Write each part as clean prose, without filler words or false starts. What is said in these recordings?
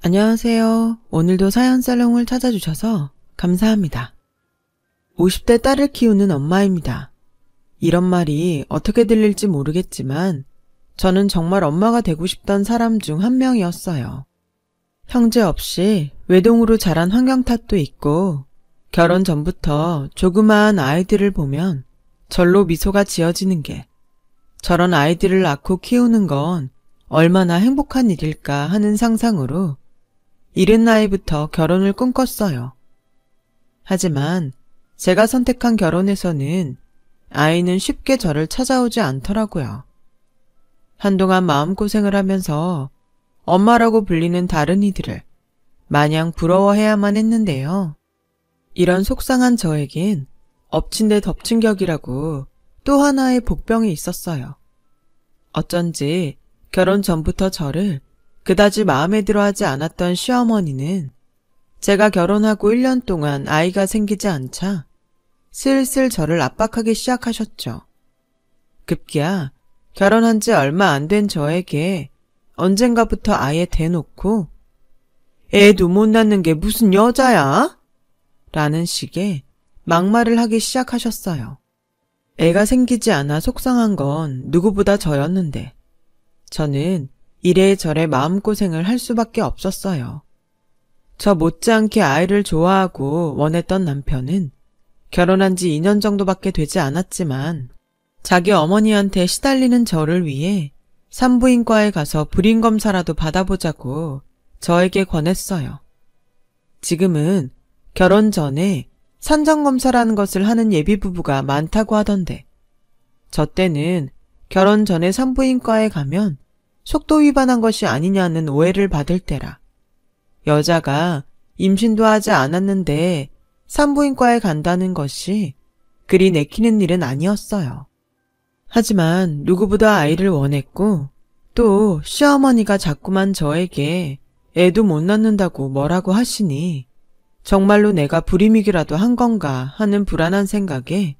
안녕하세요. 오늘도 사연살롱을 찾아주셔서 감사합니다. 50대 딸을 키우는 엄마입니다. 이런 말이 어떻게 들릴지 모르겠지만 저는 정말 엄마가 되고 싶던 사람 중 한 명이었어요. 형제 없이 외동으로 자란 환경 탓도 있고 결혼 전부터 조그마한 아이들을 보면 절로 미소가 지어지는 게 저런 아이들을 낳고 키우는 건 얼마나 행복한 일일까 하는 상상으로 이른 나이부터 결혼을 꿈꿨어요. 하지만 제가 선택한 결혼에서는 아이는 쉽게 저를 찾아오지 않더라고요. 한동안 마음고생을 하면서 엄마라고 불리는 다른 이들을 마냥 부러워해야만 했는데요. 이런 속상한 저에겐 엎친 데 덮친 격이라고 또 하나의 복병이 있었어요. 어쩐지 결혼 전부터 저를 그다지 마음에 들어하지 않았던 시어머니는 제가 결혼하고 1년 동안 아이가 생기지 않자 슬슬 저를 압박하기 시작하셨죠. 급기야 결혼한 지 얼마 안 된 저에게 언젠가부터 아예 대놓고 애도 못 낳는 게 무슨 여자야? 라는 식의 막말을 하기 시작하셨어요. 애가 생기지 않아 속상한 건 누구보다 저였는데 저는 이래저래 마음고생을 할 수밖에 없었어요. 저 못지않게 아이를 좋아하고 원했던 남편은 결혼한 지 2년 정도밖에 되지 않았지만 자기 어머니한테 시달리는 저를 위해 산부인과에 가서 불임검사라도 받아보자고 저에게 권했어요. 지금은 결혼 전에 산정검사라는 것을 하는 예비부부가 많다고 하던데 저 때는 결혼 전에 산부인과에 가면 속도 위반한 것이 아니냐는 오해를 받을 때라. 여자가 임신도 하지 않았는데 산부인과에 간다는 것이 그리 내키는 일은 아니었어요. 하지만 누구보다 아이를 원했고 또 시어머니가 자꾸만 저에게 애도 못 낳는다고 뭐라고 하시니 정말로 내가 불임이기라도 한 건가 하는 불안한 생각에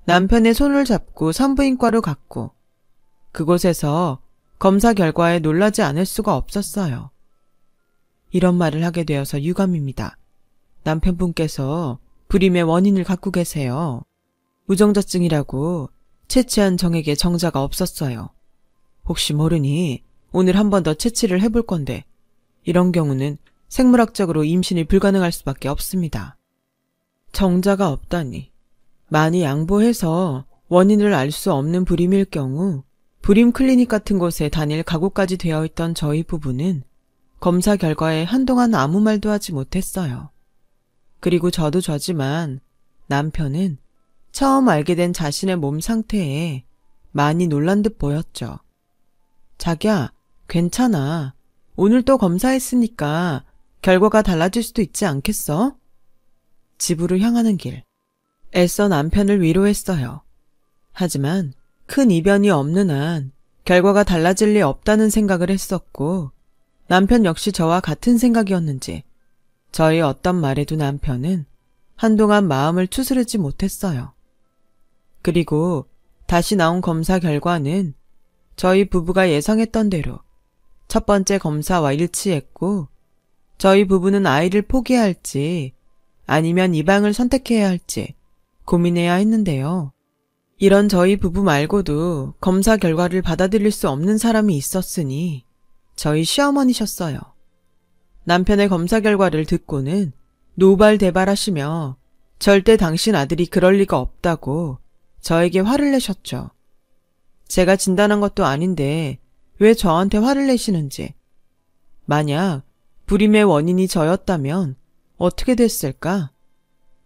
남편의 손을 잡고 산부인과로 갔고 그곳에서 검사 결과에 놀라지 않을 수가 없었어요. 이런 말을 하게 되어서 유감입니다. 남편분께서 불임의 원인을 갖고 계세요. 무정자증이라고 채취한 정액에 정자가 없었어요. 혹시 모르니 오늘 한 번 더 채취를 해볼 건데 이런 경우는 생물학적으로 임신이 불가능할 수밖에 없습니다. 정자가 없다니. 많이 양보해서 원인을 알 수 없는 불임일 경우 불임 클리닉 같은 곳에 다닐 각오까지 되어 있던 저희 부부는 검사 결과에 한동안 아무 말도 하지 못했어요. 그리고 저도 저지만 남편은 처음 알게 된 자신의 몸 상태에 많이 놀란 듯 보였죠. 자기야, 괜찮아. 오늘 또 검사했으니까 결과가 달라질 수도 있지 않겠어? 집으로 향하는 길. 애써 남편을 위로했어요. 하지만 큰 이변이 없는 한 결과가 달라질 리 없다는 생각을 했었고 남편 역시 저와 같은 생각이었는지 저의 어떤 말에도 남편은 한동안 마음을 추스르지 못했어요. 그리고 다시 나온 검사 결과는 저희 부부가 예상했던 대로 첫 번째 검사와 일치했고 저희 부부는 아이를 포기해야 할지 아니면 입양을 선택해야 할지 고민해야 했는데요. 이런 저희 부부 말고도 검사 결과를 받아들일 수 없는 사람이 있었으니 저희 시어머니셨어요. 남편의 검사 결과를 듣고는 노발대발하시며 절대 당신 아들이 그럴 리가 없다고 저에게 화를 내셨죠. 제가 진단한 것도 아닌데 왜 저한테 화를 내시는지. 만약 불임의 원인이 저였다면 어떻게 됐을까?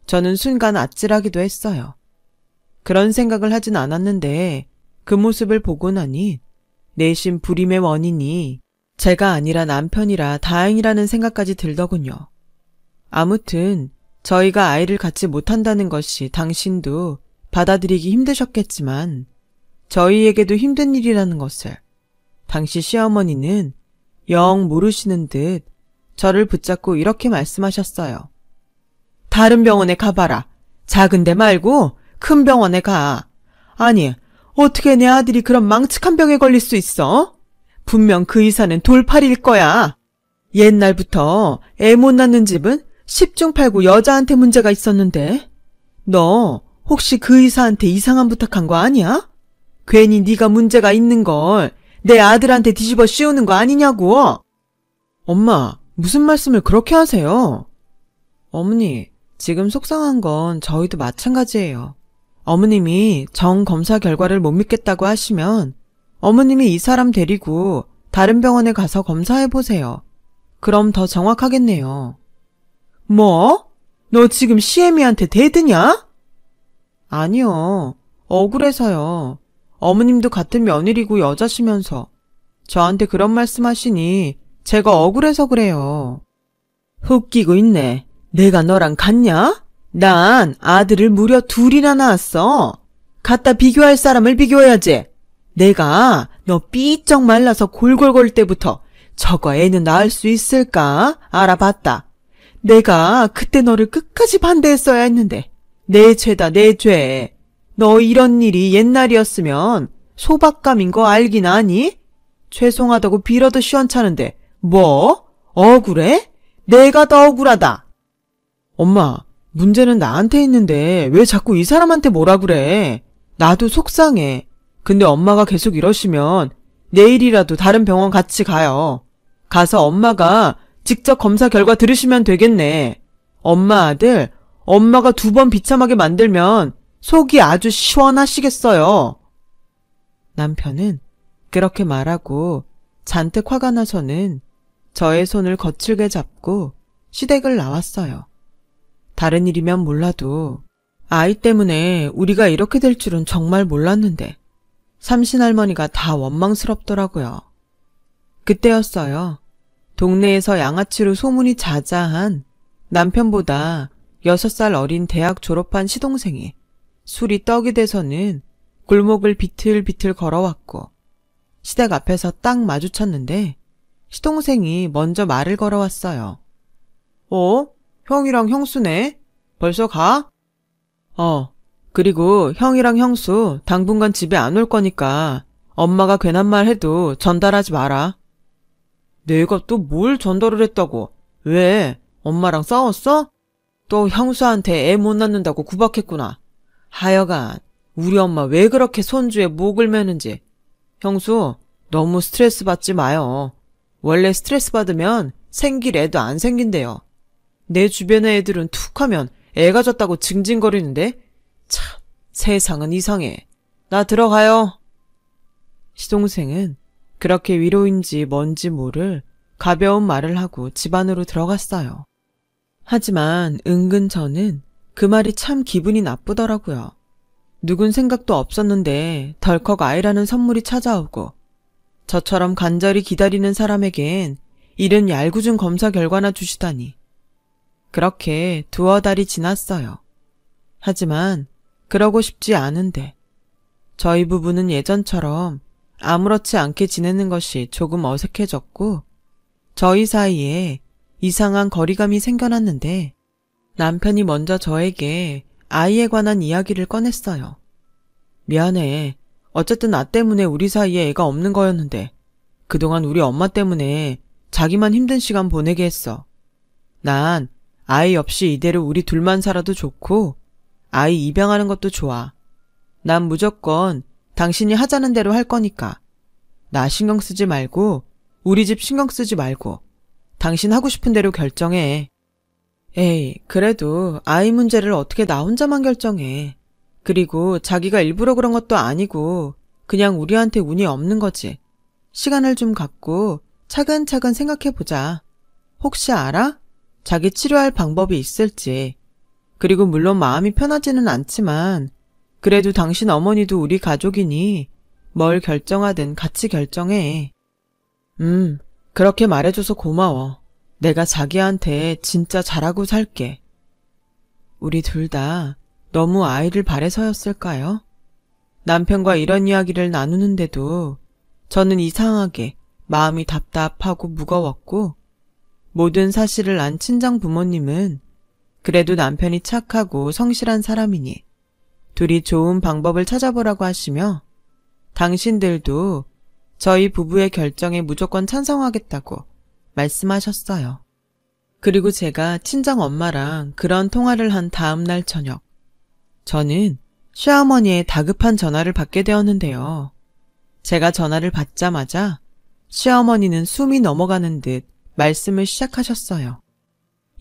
저는 순간 아찔하기도 했어요. 그런 생각을 하진 않았는데 그 모습을 보고 나니 내심 불임의 원인이 제가 아니라 남편이라 다행이라는 생각까지 들더군요. 아무튼 저희가 아이를 갖지 못한다는 것이 당신도 받아들이기 힘드셨겠지만 저희에게도 힘든 일이라는 것을 당시 시어머니는 영 모르시는 듯 저를 붙잡고 이렇게 말씀하셨어요. 다른 병원에 가봐라. 작은 데 말고 큰 병원에 가. 아니, 어떻게 내 아들이 그런 망측한 병에 걸릴 수 있어? 분명 그 의사는 돌팔이일 거야. 옛날부터 애 못 낳는 집은 10중 8구 여자한테 문제가 있었는데 너 혹시 그 의사한테 이상한 부탁한 거 아니야? 괜히 네가 문제가 있는 걸 내 아들한테 뒤집어 씌우는 거 아니냐고. 엄마, 무슨 말씀을 그렇게 하세요? 어머니, 지금 속상한 건 저희도 마찬가지예요. 어머님이 정 검사 결과를 못 믿겠다고 하시면 어머님이 이 사람 데리고 다른 병원에 가서 검사해보세요. 그럼 더 정확하겠네요. 뭐? 너 지금 시애미한테 대드냐? 아니요. 억울해서요. 어머님도 같은 며느리고 여자시면서 저한테 그런 말씀하시니 제가 억울해서 그래요. 웃기고 있네. 내가 너랑 같냐? 난 아들을 무려 둘이나 낳았어. 갖다 비교할 사람을 비교해야지. 내가 너 삐쩍 말라서 골골거릴 때부터 저거 애는 낳을 수 있을까 알아봤다. 내가 그때 너를 끝까지 반대했어야 했는데 내 죄다 내 죄. 너 이런 일이 옛날이었으면 소박감인 거 알긴 아니? 죄송하다고 빌어도 시원찮은데 뭐? 억울해? 내가 더 억울하다. 엄마, 문제는 나한테 있는데 왜 자꾸 이 사람한테 뭐라 그래? 나도 속상해. 근데 엄마가 계속 이러시면 내일이라도 다른 병원 같이 가요. 가서 엄마가 직접 검사 결과 들으시면 되겠네. 엄마 아들, 엄마가 2번 비참하게 만들면 속이 아주 시원하시겠어요. 남편은 그렇게 말하고 잔뜩 화가 나서는 저의 손을 거칠게 잡고 시댁을 나왔어요. 다른 일이면 몰라도 아이 때문에 우리가 이렇게 될 줄은 정말 몰랐는데 삼신할머니가 다 원망스럽더라고요. 그때였어요. 동네에서 양아치로 소문이 자자한 남편보다 6살 어린 대학 졸업한 시동생이 술이 떡이 돼서는 골목을 비틀비틀 걸어왔고 시댁 앞에서 딱 마주쳤는데 시동생이 먼저 말을 걸어왔어요. 형이랑 형수네? 벌써 가? 그리고 형이랑 형수 당분간 집에 안 올 거니까 엄마가 괜한 말 해도 전달하지 마라. 내가 또 뭘 전달을 했다고? 왜? 엄마랑 싸웠어? 또 형수한테 애 못 낳는다고 구박했구나. 하여간 우리 엄마 왜 그렇게 손주에 목을 매는지. 형수, 너무 스트레스 받지 마요. 원래 스트레스 받으면 생길 애도 안 생긴대요. 내 주변의 애들은 툭 하면 애가 졌다고 징징거리는데 참 세상은 이상해. 나 들어가요. 시동생은 그렇게 위로인지 뭔지 모를 가벼운 말을 하고 집 안으로 들어갔어요. 하지만 은근 저는 그 말이 참 기분이 나쁘더라고요. 누군 생각도 없었는데 덜컥 아이라는 선물이 찾아오고 저처럼 간절히 기다리는 사람에겐 이른 얄궂은 검사 결과나 주시다니. 그렇게 2달이 지났어요. 하지만 그러고 싶지 않은데 저희 부부는 예전처럼 아무렇지 않게 지내는 것이 조금 어색해졌고 저희 사이에 이상한 거리감이 생겨났는데 남편이 먼저 저에게 아이에 관한 이야기를 꺼냈어요. 미안해. 어쨌든 나 때문에 우리 사이에 애가 없는 거였는데 그동안 우리 엄마 때문에 자기만 힘든 시간 보내게 했어. 난 아이 없이 이대로 우리 둘만 살아도 좋고 아이 입양하는 것도 좋아. 난 무조건 당신이 하자는 대로 할 거니까 나 신경 쓰지 말고 우리 집 신경 쓰지 말고 당신 하고 싶은 대로 결정해. 에이, 그래도 아이 문제를 어떻게 나 혼자만 결정해. 그리고 자기가 일부러 그런 것도 아니고 그냥 우리한테 운이 없는 거지. 시간을 좀 갖고 차근차근 생각해보자. 혹시 알아? 자기 치료할 방법이 있을지. 그리고 물론 마음이 편하지는 않지만 그래도 당신 어머니도 우리 가족이니 뭘 결정하든 같이 결정해. 그렇게 말해줘서 고마워. 내가 자기한테 진짜 잘하고 살게. 우리 둘 다 너무 아이를 바래서였을까요? 남편과 이런 이야기를 나누는데도 저는 이상하게 마음이 답답하고 무거웠고 모든 사실을 안 친정 부모님은 그래도 남편이 착하고 성실한 사람이니 둘이 좋은 방법을 찾아보라고 하시며 당신들도 저희 부부의 결정에 무조건 찬성하겠다고 말씀하셨어요. 그리고 제가 친정 엄마랑 그런 통화를 한 다음 날 저녁, 저는 시어머니의 다급한 전화를 받게 되었는데요. 제가 전화를 받자마자 시어머니는 숨이 넘어가는 듯 말씀을 시작하셨어요.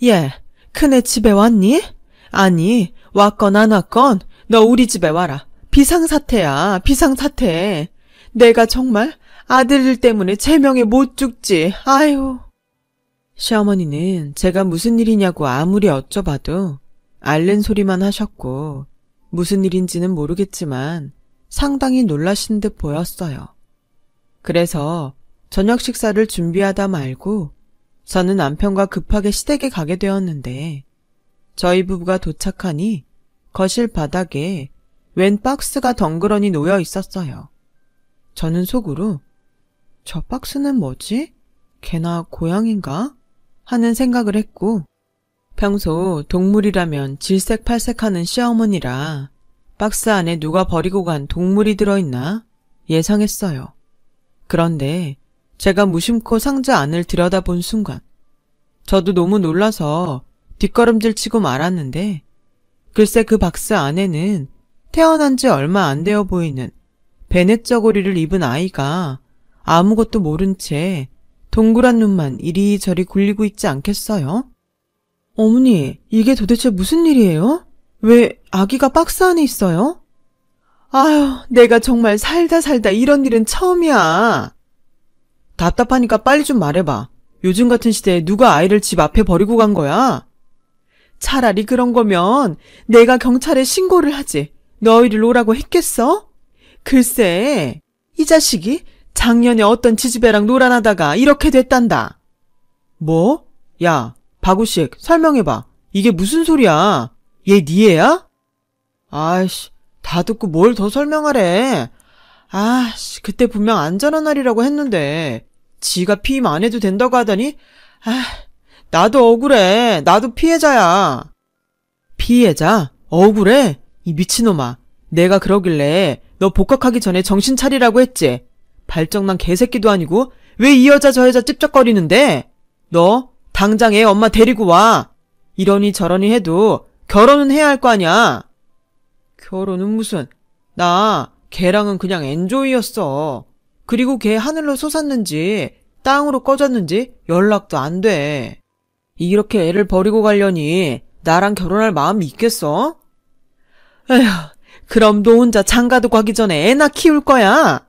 예, 큰애 집에 왔니? 아니, 왔건 안 왔건 너 우리 집에 와라. 비상사태야, 비상사태. 내가 정말 아들들 때문에 제명에 못 죽지. 아유. 시어머니는 제가 무슨 일이냐고 아무리 여쭤봐도 앓는 소리만 하셨고 무슨 일인지는 모르겠지만 상당히 놀라신 듯 보였어요. 그래서 저녁 식사를 준비하다 말고 저는 남편과 급하게 시댁에 가게 되었는데 저희 부부가 도착하니 거실 바닥에 웬 박스가 덩그러니 놓여 있었어요. 저는 속으로 저 박스는 뭐지? 개나 고양인가? 하는 생각을 했고 평소 동물이라면 질색팔색하는 시어머니라 박스 안에 누가 버리고 간 동물이 들어있나 예상했어요. 그런데 제가 무심코 상자 안을 들여다본 순간 저도 너무 놀라서 뒷걸음질 치고 말았는데 글쎄 그 박스 안에는 태어난 지 얼마 안 되어 보이는 베넷 저고리를 입은 아이가 아무것도 모른 채 동그란 눈만 이리저리 굴리고 있지 않겠어요? 어머니, 이게 도대체 무슨 일이에요? 왜 아기가 박스 안에 있어요? 아휴, 내가 정말 살다 이런 일은 처음이야. 답답하니까 빨리 좀 말해봐. 요즘 같은 시대에 누가 아이를 집 앞에 버리고 간 거야? 차라리 그런 거면 내가 경찰에 신고를 하지. 너희를 오라고 했겠어? 글쎄, 이 자식이 작년에 어떤 지지배랑 놀아나다가 이렇게 됐단다. 뭐? 야, 박우식, 설명해봐. 이게 무슨 소리야? 얘 니 애야? 아이씨, 다 듣고 뭘 더 설명하래. 아씨, 그때 분명 안전한 날이라고 했는데 지가 피임 안 해도 된다고 하더니 나도 억울해. 나도 피해자야. 피해자? 억울해? 이 미친놈아. 내가 그러길래 너 복학하기 전에 정신 차리라고 했지. 발정난 개새끼도 아니고 왜 이 여자 저 여자 찝쩍거리는데? 너 당장 애 엄마 데리고 와. 이러니 저러니 해도 결혼은 해야 할 거 아니야. 결혼은 무슨. 나 걔랑은 그냥 엔조이였어. 그리고 걔 하늘로 솟았는지 땅으로 꺼졌는지 연락도 안 돼. 이렇게 애를 버리고 가려니 나랑 결혼할 마음이 있겠어? 에휴, 그럼 너 혼자 장가도 가기 전에 애나 키울 거야?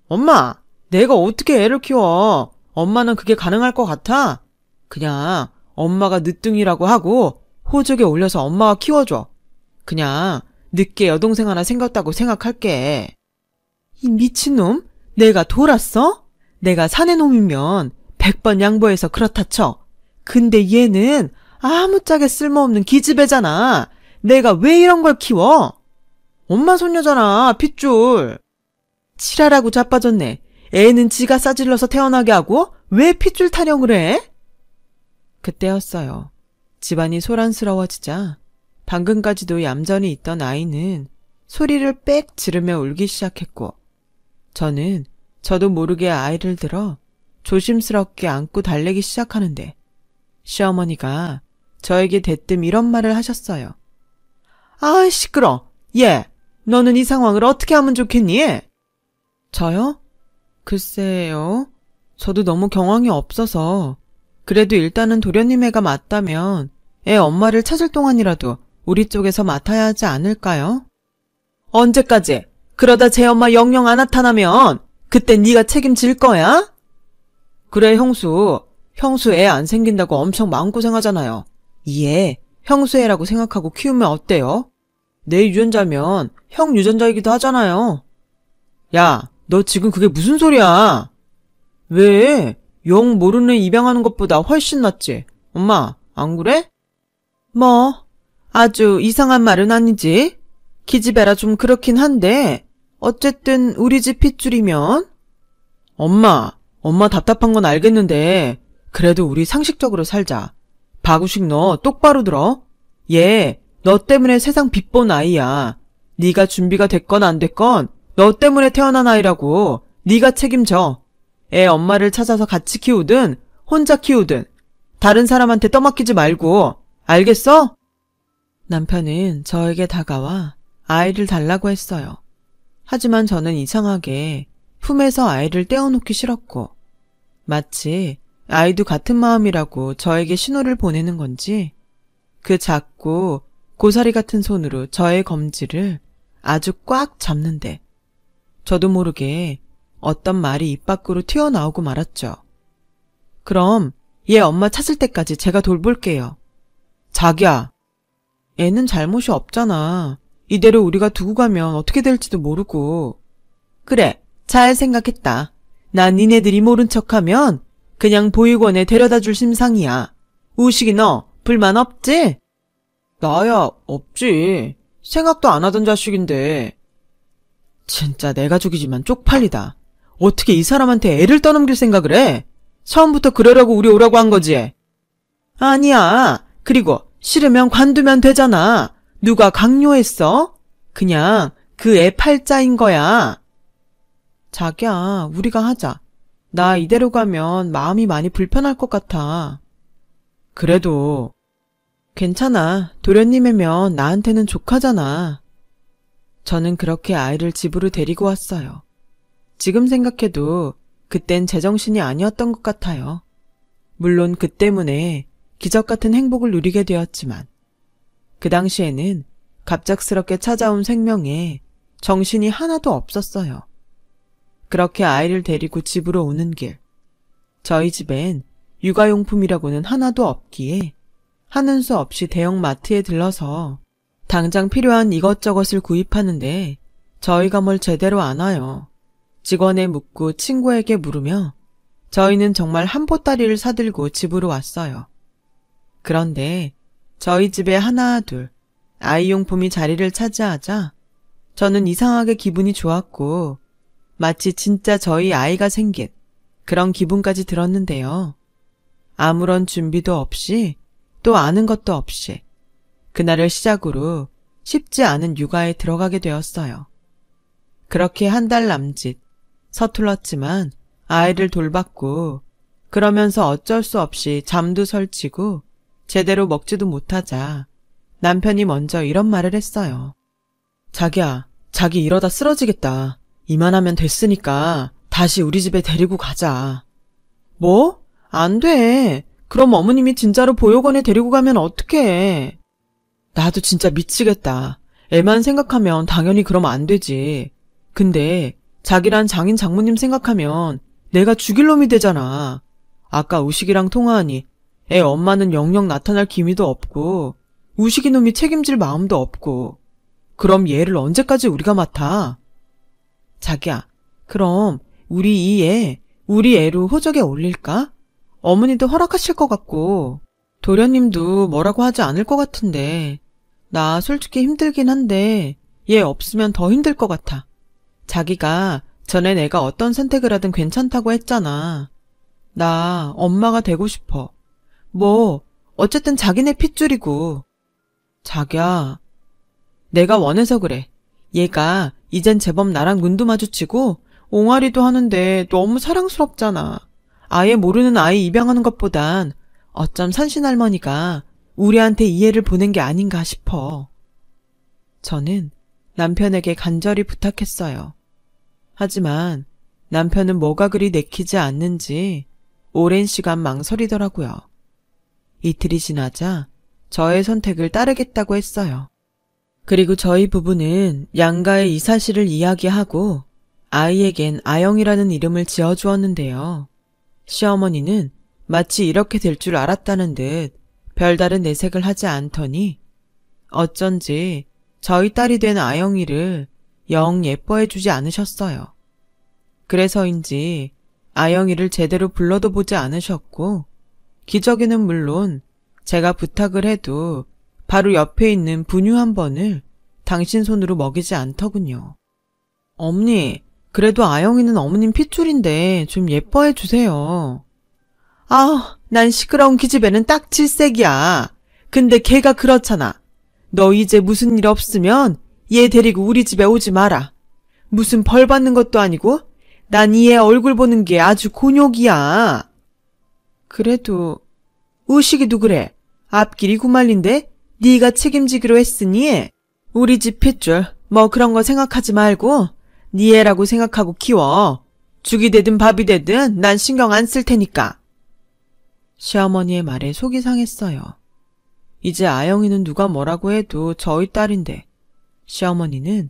엄마, 내가 어떻게 애를 키워? 엄마는 그게 가능할 것 같아? 그냥 엄마가 늦둥이라고 하고 호적에 올려서 엄마가 키워줘. 그냥 늦게 여동생 하나 생겼다고 생각할게. 이 미친놈? 내가 돌았어? 내가 사내놈이면 100번 양보해서 그렇다 쳐. 근데 얘는 아무짝에 쓸모없는 기집애잖아. 내가 왜 이런 걸 키워? 엄마 손녀잖아, 핏줄. 치라라고 자빠졌네. 애는 지가 싸질러서 태어나게 하고 왜 핏줄 타령을 해? 그때였어요. 집안이 소란스러워지자 방금까지도 얌전히 있던 아이는 소리를 빽 지르며 울기 시작했고 저는 저도 모르게 아이를 들어 조심스럽게 안고 달래기 시작하는데 시어머니가 저에게 대뜸 이런 말을 하셨어요. 아, 시끄러. 얘, 너는 이 상황을 어떻게 하면 좋겠니? 저요? 글쎄요. 저도 너무 경황이 없어서 그래도 일단은 도련님 애가 맞다면 애 엄마를 찾을 동안이라도 우리 쪽에서 맡아야 하지 않을까요? 언제까지? 그러다 제 엄마 영영 안 나타나면 그때 네가 책임질 거야? 그래, 형수 애 안 생긴다고 엄청 마음고생하잖아요. 이 애 형수 애라고 생각하고 키우면 어때요? 내 유전자면 형 유전자이기도 하잖아요. 야, 너 지금 그게 무슨 소리야? 왜? 영 모르는 입양하는 것보다 훨씬 낫지. 엄마, 안 그래? 뭐, 아주 이상한 말은 아니지. 기집애라 좀 그렇긴 한데 어쨌든 우리 집 핏줄이면. 엄마 답답한 건 알겠는데 그래도 우리 상식적으로 살자. 박우식 너 똑바로 들어. 얘 너 때문에 세상 빚본 아이야. 네가 준비가 됐건 안 됐건 너 때문에 태어난 아이라고. 네가 책임져. 애 엄마를 찾아서 같이 키우든 혼자 키우든 다른 사람한테 떠맡기지 말고, 알겠어? 남편은 저에게 다가와 아이를 달라고 했어요. 하지만 저는 이상하게 품에서 아이를 떼어놓기 싫었고, 마치 아이도 같은 마음이라고 저에게 신호를 보내는 건지 그 작고 고사리 같은 손으로 저의 검지를 아주 꽉 잡는데 저도 모르게 어떤 말이 입 밖으로 튀어나오고 말았죠. 그럼 얘 엄마 찾을 때까지 제가 돌볼게요. 자기야, 애는 잘못이 없잖아. 이대로 우리가 두고 가면 어떻게 될지도 모르고. 그래, 잘 생각했다. 난 니네들이 모른 척하면 그냥 보육원에 데려다 줄 심상이야. 우식이 너 불만 없지? 나야 없지. 생각도 안 하던 자식인데. 진짜 내 가족이지만 쪽팔리다. 어떻게 이 사람한테 애를 떠넘길 생각을 해? 처음부터 그러려고 우리 오라고 한 거지? 아니야. 그리고 싫으면 관두면 되잖아. 누가 강요했어? 그냥 그 애 팔자인 거야. 자기야, 우리가 하자. 나 이대로 가면 마음이 많이 불편할 것 같아. 그래도 괜찮아. 도련님이면 나한테는 조카잖아. 저는 그렇게 아이를 집으로 데리고 왔어요. 지금 생각해도 그땐 제정신이 아니었던 것 같아요. 물론 그 때문에 기적 같은 행복을 누리게 되었지만 그 당시에는 갑작스럽게 찾아온 생명에 정신이 하나도 없었어요. 그렇게 아이를 데리고 집으로 오는 길, 저희 집엔 육아용품이라고는 하나도 없기에 하는 수 없이 대형 마트에 들러서 당장 필요한 이것저것을 구입하는데 저희가 뭘 제대로 안 와요. 직원에 묻고 친구에게 물으며 저희는 정말 한 보따리를 사들고 집으로 왔어요. 그런데 저희 집에 하나 둘 아이용품이 자리를 차지하자 저는 이상하게 기분이 좋았고 마치 진짜 저희 아이가 생긴 그런 기분까지 들었는데요. 아무런 준비도 없이 또 아는 것도 없이 그날을 시작으로 쉽지 않은 육아에 들어가게 되었어요. 그렇게 한 달 남짓 서툴렀지만 아이를 돌봤고 그러면서 어쩔 수 없이 잠도 설치고 제대로 먹지도 못하자 남편이 먼저 이런 말을 했어요. 자기야, 자기 이러다 쓰러지겠다. 이만하면 됐으니까 다시 우리 집에 데리고 가자. 뭐? 안 돼. 그럼 어머님이 진짜로 보육원에 데리고 가면 어떡해. 나도 진짜 미치겠다. 애만 생각하면 당연히 그러면 안 되지. 근데 자기란 장인 장모님 생각하면 내가 죽일 놈이 되잖아. 아까 우식이랑 통화하니 애 엄마는 영영 나타날 기미도 없고 우식이 놈이 책임질 마음도 없고 그럼 얘를 언제까지 우리가 맡아? 자기야, 그럼 우리 이 애 우리 애로 호적에 올릴까? 어머니도 허락하실 것 같고 도련님도 뭐라고 하지 않을 것 같은데 나 솔직히 힘들긴 한데 얘 없으면 더 힘들 것 같아. 자기가 전에 내가 어떤 선택을 하든 괜찮다고 했잖아. 나 엄마가 되고 싶어. 뭐 어쨌든 자기네 핏줄이고. 자기야, 내가 원해서 그래. 얘가 이젠 제법 나랑 눈도 마주치고 옹알이도 하는데 너무 사랑스럽잖아. 아예 모르는 아이 입양하는 것보단 어쩜 산신할머니가 우리한테 이해를 보낸 게 아닌가 싶어. 저는 남편에게 간절히 부탁했어요. 하지만 남편은 뭐가 그리 내키지 않는지 오랜 시간 망설이더라고요. 이틀이 지나자 저의 선택을 따르겠다고 했어요. 그리고 저희 부부는 양가에 이 사실을 이야기하고 아이에겐 아영이라는 이름을 지어주었는데요. 시어머니는 마치 이렇게 될 줄 알았다는 듯 별다른 내색을 하지 않더니 어쩐지 저희 딸이 된 아영이를 영 예뻐해주지 않으셨어요. 그래서인지 아영이를 제대로 불러도 보지 않으셨고 기저귀는 물론 제가 부탁을 해도 바로 옆에 있는 분유 한 번을 당신 손으로 먹이지 않더군요. 어머니, 그래도 아영이는 어머님 핏줄인데 좀 예뻐해 주세요. 아, 난 시끄러운 기집애는 딱 질색이야. 근데 걔가 그렇잖아. 너 이제 무슨 일 없으면 얘 데리고 우리 집에 오지 마라. 무슨 벌 받는 것도 아니고 난 이 애 얼굴 보는 게 아주 곤욕이야. 그래도 우식이도 그래. 앞길이 구말린데 네가 책임지기로 했으니 우리 집 핏줄 뭐 그런 거 생각하지 말고 네 애라고 생각하고 키워. 죽이 되든 밥이 되든 난 신경 안 쓸 테니까. 시어머니의 말에 속이 상했어요. 이제 아영이는 누가 뭐라고 해도 저희 딸인데 시어머니는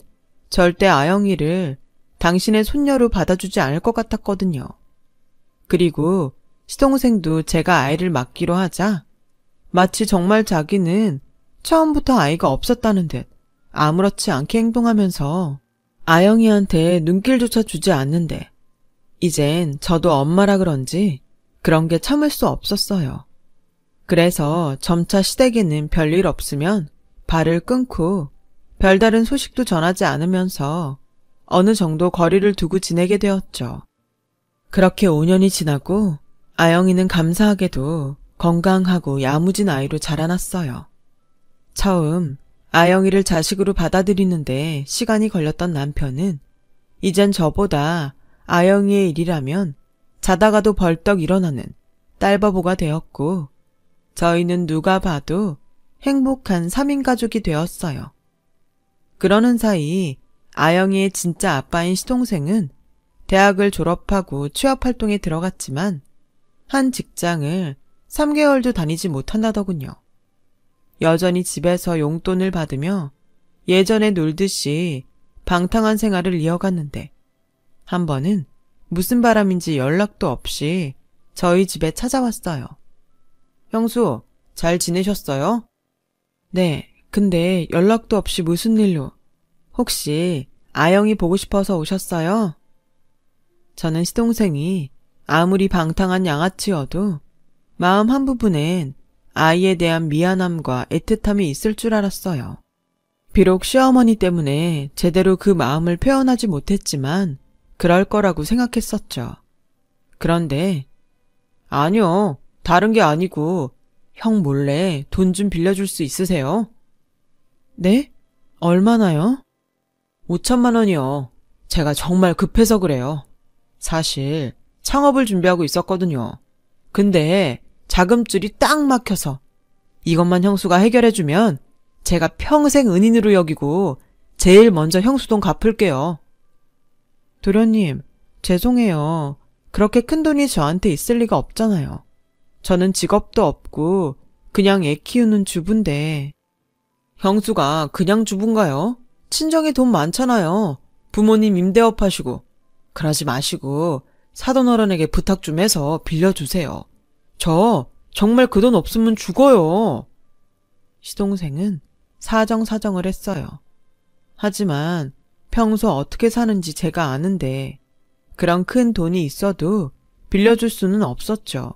절대 아영이를 당신의 손녀로 받아주지 않을 것 같았거든요. 그리고 시동생도 제가 아이를 맡기로 하자 마치 정말 자기는 처음부터 아이가 없었다는 듯 아무렇지 않게 행동하면서 아영이한테 눈길조차 주지 않는데 이젠 저도 엄마라 그런지 그런 게 참을 수 없었어요. 그래서 점차 시댁에는 별일 없으면 발을 끊고 별다른 소식도 전하지 않으면서 어느 정도 거리를 두고 지내게 되었죠. 그렇게 5년이 지나고 아영이는 감사하게도 건강하고 야무진 아이로 자라났어요. 처음 아영이를 자식으로 받아들이는데 시간이 걸렸던 남편은 이젠 저보다 아영이의 일이라면 자다가도 벌떡 일어나는 딸바보가 되었고 저희는 누가 봐도 행복한 3인 가족이 되었어요. 그러는 사이 아영이의 진짜 아빠인 시동생은 대학을 졸업하고 취업활동에 들어갔지만 한 직장을 3개월도 다니지 못한다더군요. 여전히 집에서 용돈을 받으며 예전에 놀듯이 방탕한 생활을 이어갔는데 한 번은 무슨 바람인지 연락도 없이 저희 집에 찾아왔어요. 형수, 잘 지내셨어요? 네, 근데 연락도 없이 무슨 일로? 혹시 아영이 보고 싶어서 오셨어요? 저는 시동생이 아무리 방탕한 양아치여도 마음 한 부분엔 아이에 대한 미안함과 애틋함이 있을 줄 알았어요. 비록 시어머니 때문에 제대로 그 마음을 표현하지 못했지만 그럴 거라고 생각했었죠. 그런데 아니요, 다른 게 아니고 형 몰래 돈 좀 빌려줄 수 있으세요? 네? 얼마나요? 5천만 원이요. 제가 정말 급해서 그래요. 사실 창업을 준비하고 있었거든요. 근데 자금줄이 딱 막혀서 이것만 형수가 해결해주면 제가 평생 은인으로 여기고 제일 먼저 형수 돈 갚을게요. 도련님, 죄송해요. 그렇게 큰 돈이 저한테 있을 리가 없잖아요. 저는 직업도 없고 그냥 애 키우는 주부인데. 형수가 그냥 주부인가요? 친정에 돈 많잖아요. 부모님 임대업 하시고. 그러지 마시고 사돈 어른에게 부탁 좀 해서 빌려주세요. 저 정말 그 돈 없으면 죽어요. 시동생은 사정사정을 했어요. 하지만 평소 어떻게 사는지 제가 아는데 그런 큰 돈이 있어도 빌려줄 수는 없었죠.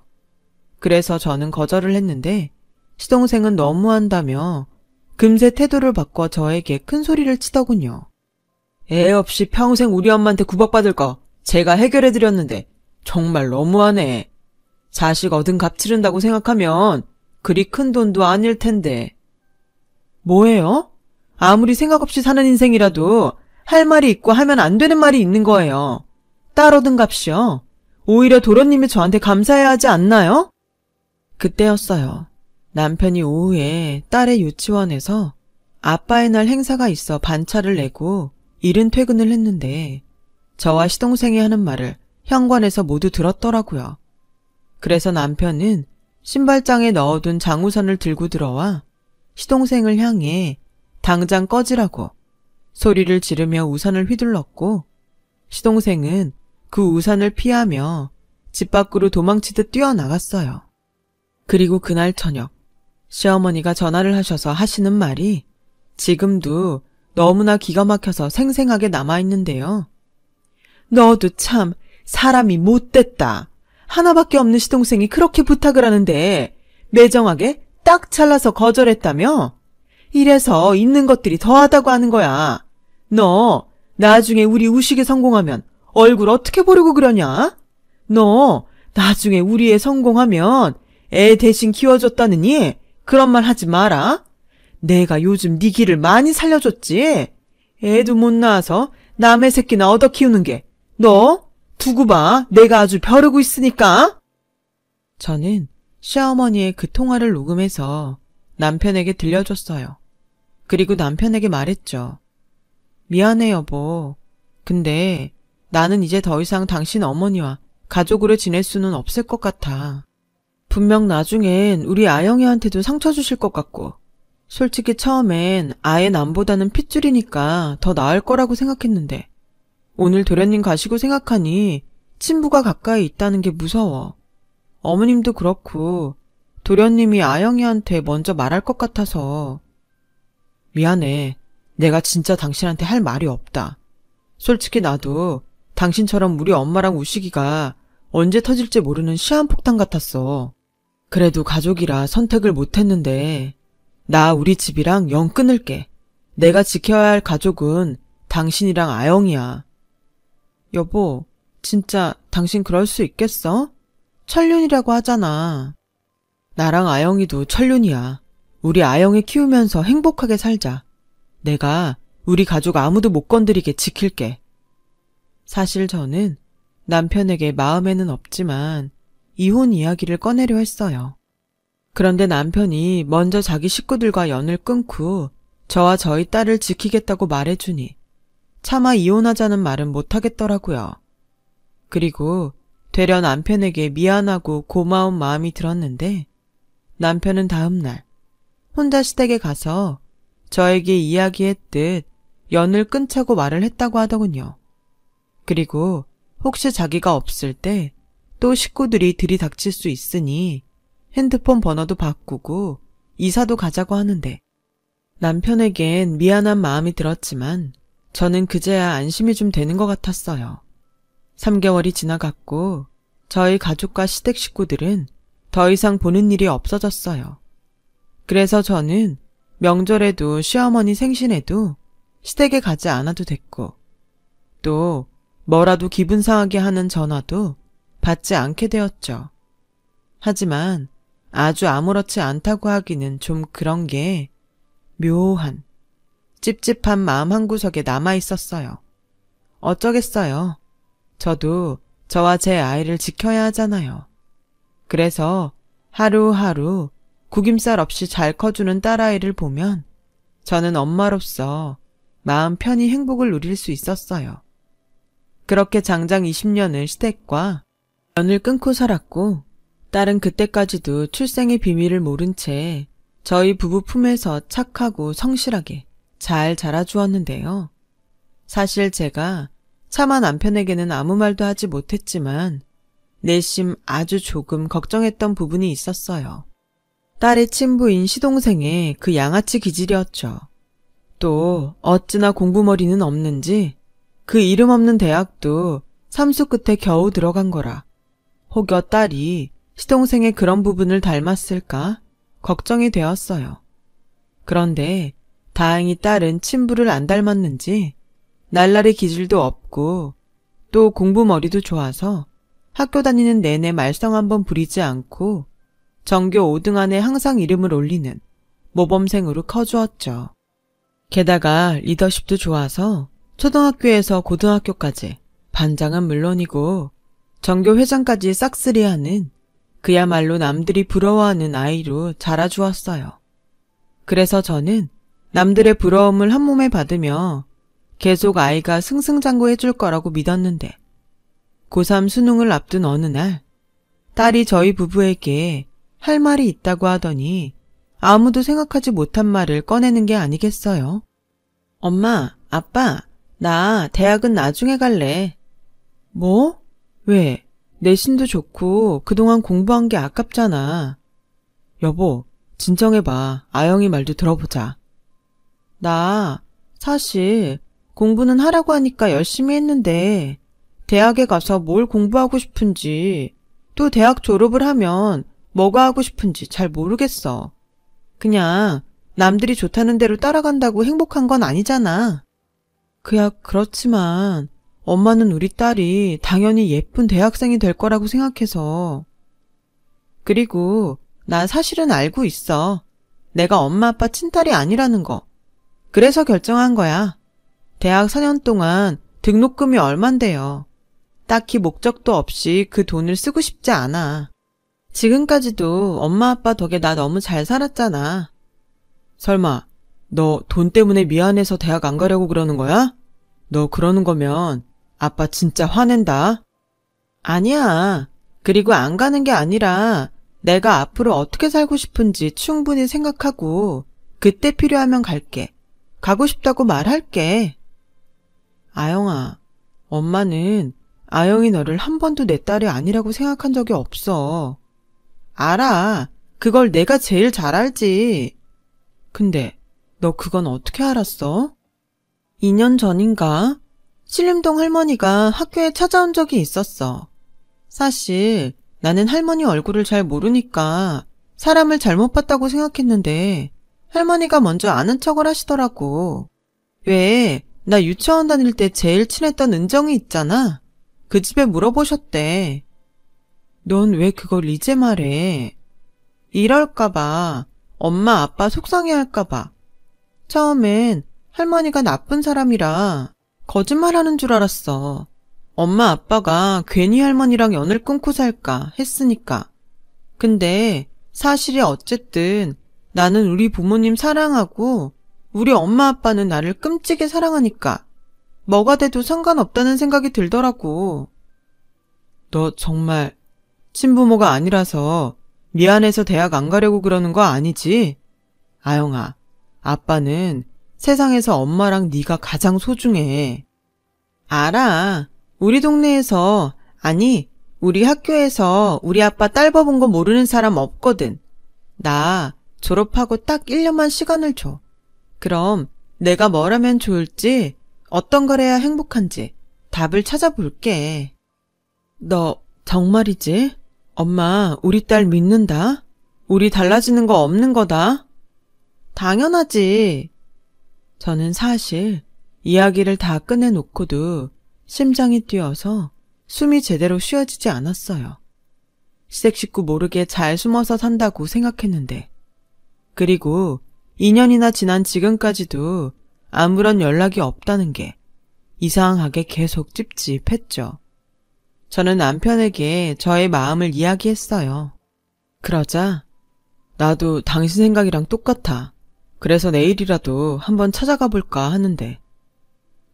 그래서 저는 거절을 했는데 시동생은 너무한다며 금세 태도를 바꿔 저에게 큰 소리를 치더군요. 애 없이 평생 우리 엄마한테 구박받을 거 제가 해결해드렸는데 정말 너무하네. 자식 얻은 값 치른다고 생각하면 그리 큰 돈도 아닐 텐데. 뭐예요? 아무리 생각 없이 사는 인생이라도 할 말이 있고 하면 안 되는 말이 있는 거예요. 딸 얻은 값이요. 오히려 도련님이 저한테 감사해야 하지 않나요? 그때였어요. 남편이 오후에 딸의 유치원에서 아빠의 날 행사가 있어 반차를 내고 이른 퇴근을 했는데 저와 시동생이 하는 말을 현관에서 모두 들었더라고요. 그래서 남편은 신발장에 넣어둔 장우선을 들고 들어와 시동생을 향해 당장 꺼지라고 소리를 지르며 우산을 휘둘렀고 시동생은 그 우산을 피하며 집 밖으로 도망치듯 뛰어나갔어요. 그리고 그날 저녁 시어머니가 전화를 하셔서 하시는 말이 지금도 너무나 기가 막혀서 생생하게 남아있는데요. 너도 참 사람이 못됐다. 하나밖에 없는 시동생이 그렇게 부탁을 하는데 매정하게 딱 잘라서 거절했다며? 이래서 있는 것들이 더하다고 하는 거야. 너 나중에 우리 우식이 성공하면 얼굴 어떻게 보려고 그러냐? 너 나중에 우리 애 성공하면 애 대신 키워줬다느니 그런 말 하지 마라. 내가 요즘 네 길을 많이 살려줬지. 애도 못 낳아서 남의 새끼나 얻어 키우는 게 너 두고 봐. 내가 아주 벼르고 있으니까. 저는 시어머니의 그 통화를 녹음해서 남편에게 들려줬어요. 그리고 남편에게 말했죠. 미안해 여보. 근데 나는 이제 더 이상 당신 어머니와 가족으로 지낼 수는 없을 것 같아. 분명 나중엔 우리 아영이한테도 상처 주실 것 같고 솔직히 처음엔 아예 남보다는 핏줄이니까 더 나을 거라고 생각했는데 오늘 도련님 가시고 생각하니 친부가 가까이 있다는 게 무서워. 어머님도 그렇고 도련님이 아영이한테 먼저 말할 것 같아서. 미안해. 내가 진짜 당신한테 할 말이 없다. 솔직히 나도 당신처럼 우리 엄마랑 우식이가 언제 터질지 모르는 시한폭탄 같았어. 그래도 가족이라 선택을 못했는데 나 우리 집이랑 영 끊을게. 내가 지켜야 할 가족은 당신이랑 아영이야. 여보, 진짜 당신 그럴 수 있겠어? 천륜이라고 하잖아. 나랑 아영이도 천륜이야. 우리 아영이 키우면서 행복하게 살자. 내가 우리 가족 아무도 못 건드리게 지킬게. 사실 저는 남편에게 마음에는 없지만 이혼 이야기를 꺼내려 했어요. 그런데 남편이 먼저 자기 식구들과 연을 끊고 저와 저희 딸을 지키겠다고 말해주니 차마 이혼하자는 말은 못하겠더라고요. 그리고 되려 남편에게 미안하고 고마운 마음이 들었는데 남편은 다음날 혼자 시댁에 가서 저에게 이야기했듯 연을 끊자고 말을 했다고 하더군요. 그리고 혹시 자기가 없을 때 또 식구들이 들이닥칠 수 있으니 핸드폰 번호도 바꾸고 이사도 가자고 하는데 남편에겐 미안한 마음이 들었지만 저는 그제야 안심이 좀 되는 것 같았어요. 3개월이 지나갔고 저희 가족과 시댁 식구들은 더 이상 보는 일이 없어졌어요. 그래서 저는 명절에도 시어머니 생신에도 시댁에 가지 않아도 됐고 또 뭐라도 기분 상하게 하는 전화도 받지 않게 되었죠. 하지만 아주 아무렇지 않다고 하기는 좀 그런 게 묘한 찝찝한 마음 한구석에 남아 있었어요. 어쩌겠어요. 저도 저와 제 아이를 지켜야 하잖아요. 그래서 하루하루 구김살 없이 잘 커주는 딸아이를 보면 저는 엄마로서 마음 편히 행복을 누릴 수 있었어요. 그렇게 장장 20년을 시댁과 연을 끊고 살았고 딸은 그때까지도 출생의 비밀을 모른 채 저희 부부 품에서 착하고 성실하게 잘 자라주었는데요. 사실 제가 차마 남편에게는 아무 말도 하지 못했지만 내심 아주 조금 걱정했던 부분이 있었어요. 딸의 친부인 시동생의 그 양아치 기질이었죠. 또 어찌나 공부머리는 없는지 그 이름 없는 대학도 삼수 끝에 겨우 들어간 거라 혹여 딸이 시동생의 그런 부분을 닮았을까 걱정이 되었어요. 그런데 다행히 딸은 친부를 안 닮았는지 날라리 기질도 없고 또 공부머리도 좋아서 학교 다니는 내내 말썽 한번 부리지 않고 전교 5등 안에 항상 이름을 올리는 모범생으로 커주었죠. 게다가 리더십도 좋아서 초등학교에서 고등학교까지 반장은 물론이고 전교 회장까지 싹쓸이하는 그야말로 남들이 부러워하는 아이로 자라주었어요. 그래서 저는 남들의 부러움을 한 몸에 받으며 계속 아이가 승승장구해줄 거라고 믿었는데 고3 수능을 앞둔 어느 날 딸이 저희 부부에게 할 말이 있다고 하더니 아무도 생각하지 못한 말을 꺼내는 게 아니겠어요? 엄마, 아빠, 나 대학은 나중에 갈래. 뭐? 왜? 내신도 좋고 그동안 공부한 게 아깝잖아. 여보, 진정해봐. 아영이 말도 들어보자. 나 사실 공부는 하라고 하니까 열심히 했는데 대학에 가서 뭘 공부하고 싶은지 또 대학 졸업을 하면 뭐가 하고 싶은지 잘 모르겠어. 그냥 남들이 좋다는 대로 따라간다고 행복한 건 아니잖아. 그야 그렇지만 엄마는 우리 딸이 당연히 예쁜 대학생이 될 거라고 생각해서. 그리고 나 사실은 알고 있어. 내가 엄마 아빠 친딸이 아니라는 거. 그래서 결정한 거야. 대학 4년 동안 등록금이 얼만데요. 딱히 목적도 없이 그 돈을 쓰고 싶지 않아. 지금까지도 엄마 아빠 덕에 나 너무 잘 살았잖아. 설마 너 돈 때문에 미안해서 대학 안 가려고 그러는 거야? 너 그러는 거면 아빠 진짜 화낸다. 아니야. 그리고 안 가는 게 아니라 내가 앞으로 어떻게 살고 싶은지 충분히 생각하고 그때 필요하면 갈게. 가고 싶다고 말할게. 아영아, 엄마는 아영이 너를 한 번도 내 딸이 아니라고 생각한 적이 없어. 알아. 그걸 내가 제일 잘 알지. 근데 너 그건 어떻게 알았어? 2년 전인가? 신림동 할머니가 학교에 찾아온 적이 있었어. 사실 나는 할머니 얼굴을 잘 모르니까 사람을 잘못 봤다고 생각했는데 할머니가 먼저 아는 척을 하시더라고. 왜 나 유치원 다닐 때 제일 친했던 은정이 있잖아. 그 집에 물어보셨대. 넌 왜 그걸 이제 말해? 이럴까봐, 엄마 아빠 속상해할까봐. 처음엔 할머니가 나쁜 사람이라 거짓말하는 줄 알았어. 엄마 아빠가 괜히 할머니랑 연을 끊고 살까 했으니까. 근데 사실이 어쨌든 나는 우리 부모님 사랑하고 우리 엄마 아빠는 나를 끔찍이 사랑하니까 뭐가 돼도 상관없다는 생각이 들더라고. 너 정말 친부모가 아니라서 미안해서 대학 안 가려고 그러는 거 아니지? 아영아, 아빠는 세상에서 엄마랑 네가 가장 소중해. 알아. 우리 동네에서, 아니, 우리 학교에서 우리 아빠 딸 법은 거 모르는 사람 없거든. 나 졸업하고 딱 1년만 시간을 줘. 그럼 내가 뭘 하면 좋을지, 어떤 걸 해야 행복한지 답을 찾아볼게. 너 정말이지? 엄마 우리 딸 믿는다? 우리 달라지는 거 없는 거다? 당연하지. 저는 사실 이야기를 다 끝내놓고도 심장이 뛰어서 숨이 제대로 쉬어지지 않았어요. 시댁 식구 모르게 잘 숨어서 산다고 생각했는데. 그리고 2년이나 지난 지금까지도 아무런 연락이 없다는 게 이상하게 계속 찝찝했죠. 저는 남편에게 저의 마음을 이야기했어요. 그러자 나도 당신 생각이랑 똑같아. 그래서 내일이라도 한번 찾아가 볼까 하는데.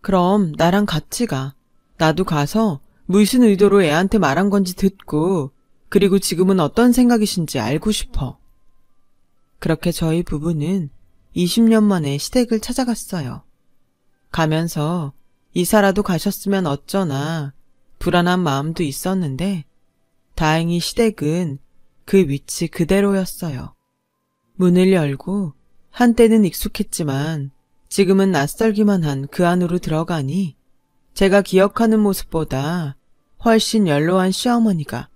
그럼 나랑 같이 가. 나도 가서 무슨 의도로 애한테 말한 건지 듣고 그리고 지금은 어떤 생각이신지 알고 싶어. 그렇게 저희 부부는 20년 만에 시댁을 찾아갔어요. 가면서 이사라도 가셨으면 어쩌나 불안한 마음도 있었는데 다행히 시댁은 그 위치 그대로였어요. 문을 열고 한때는 익숙했지만 지금은 낯설기만 한 그 안으로 들어가니 제가 기억하는 모습보다 훨씬 연로한 시어머니가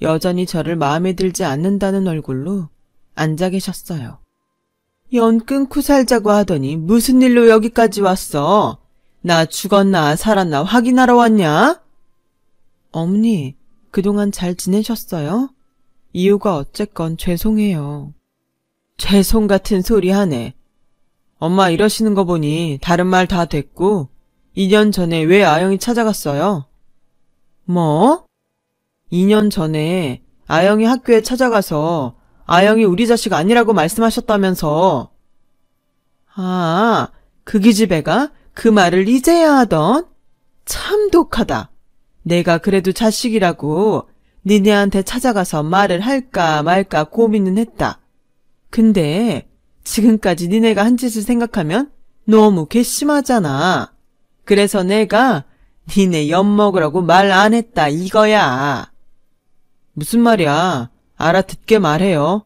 여전히 저를 마음에 들지 않는다는 얼굴로 앉아 계셨어요. 연 끊고 살자고 하더니 무슨 일로 여기까지 왔어? 나 죽었나 살았나 확인하러 왔냐? 어머니, 그동안 잘 지내셨어요? 이유가 어쨌건 죄송해요. 죄송 같은 소리 하네. 엄마 이러시는 거 보니 다른 말 다 됐고 2년 전에 왜 아영이 찾아갔어요? 뭐? 2년 전에 아영이 학교에 찾아가서 아영이 우리 자식 아니라고 말씀하셨다면서. 아, 그 기집애가 그 말을 이제야 하던? 참 독하다. 내가 그래도 자식이라고 니네한테 찾아가서 말을 할까 말까 고민은 했다. 근데 지금까지 니네가 한 짓을 생각하면 너무 괘씸하잖아. 그래서 내가 니네 엿먹으라고 말 안 했다 이거야. 무슨 말이야? 알아듣게 말해요.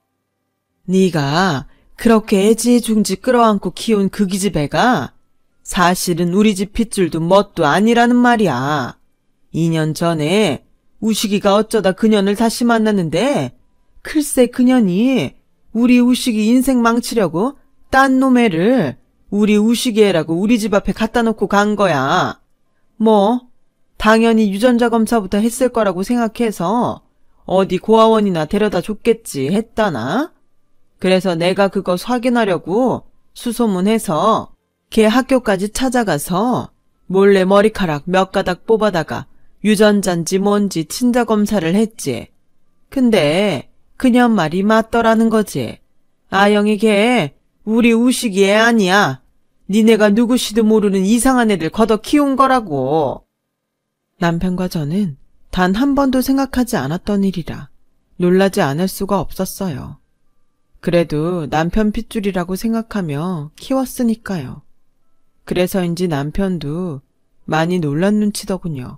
네가 그렇게 애지중지 끌어안고 키운 그 기집애가 사실은 우리 집 핏줄도 뭣도 아니라는 말이야. 2년 전에 우식이가 어쩌다 그년을 다시 만났는데 글쎄 그년이 우리 우식이 인생 망치려고 딴 놈애를 우리 우식이 애라고 우리 집 앞에 갖다 놓고 간 거야. 뭐 당연히 유전자 검사부터 했을 거라고 생각해서 어디 고아원이나 데려다 줬겠지 했다나? 그래서 내가 그거 확인하려고 수소문해서 걔 학교까지 찾아가서 몰래 머리카락 몇 가닥 뽑아다가 유전자인지 뭔지 친자 검사를 했지. 근데 그년 말이 맞더라는 거지. 아영이 걔 우리 우식이 애 아니야. 니네가 누구시도 모르는 이상한 애들 걷어 키운 거라고. 남편과 저는 단 한 번도 생각하지 않았던 일이라 놀라지 않을 수가 없었어요. 그래도 남편 핏줄이라고 생각하며 키웠으니까요. 그래서인지 남편도 많이 놀란 눈치더군요.